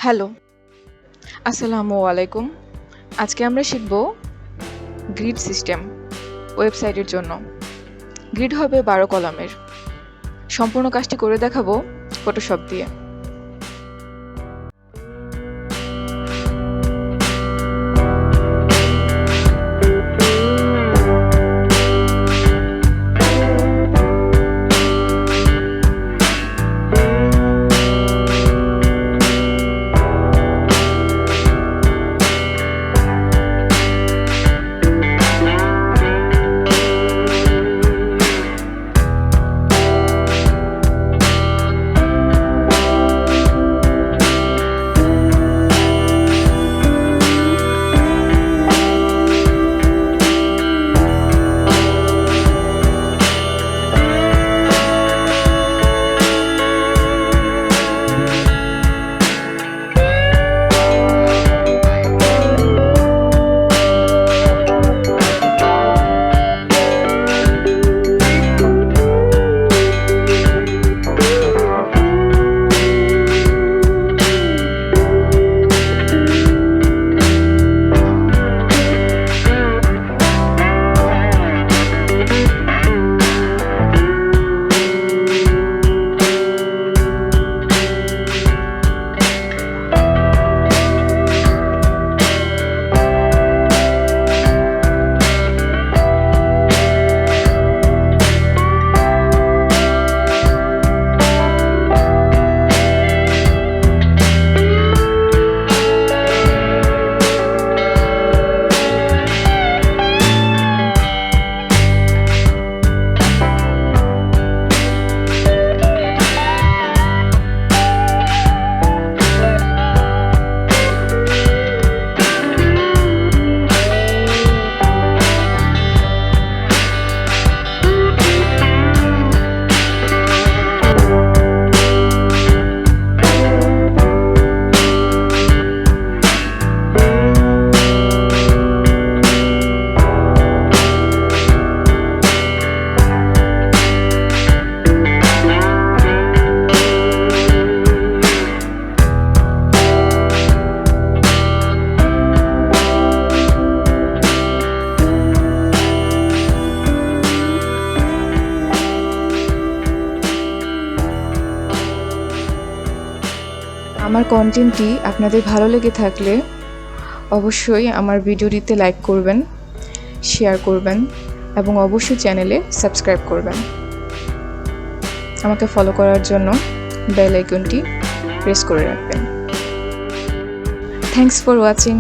Hello, আসসালামু আলাইকুম। আজকে আমরা শিখব গ্রিড সিস্টেম ওয়েবসাইটের জন্য। গ্রিড হবে 12 কলামের। সম্পূর্ণ কাজটি করে দেখাবো ফটোশপ দিয়ে। আমার কন্টেন্টটি আপনাদের ভালো লেগে থাকলে অবশ্যই আমার ভিডিওটিতে লাইক করবেন, শেয়ার করবেন এবং অবশ্যই চ্যানেলে সাবস্ক্রাইব করবেন। আমাকে ফলো করার জন্য বেল আইকনটি প্রেস করে রাখবেন। Thanks for watching.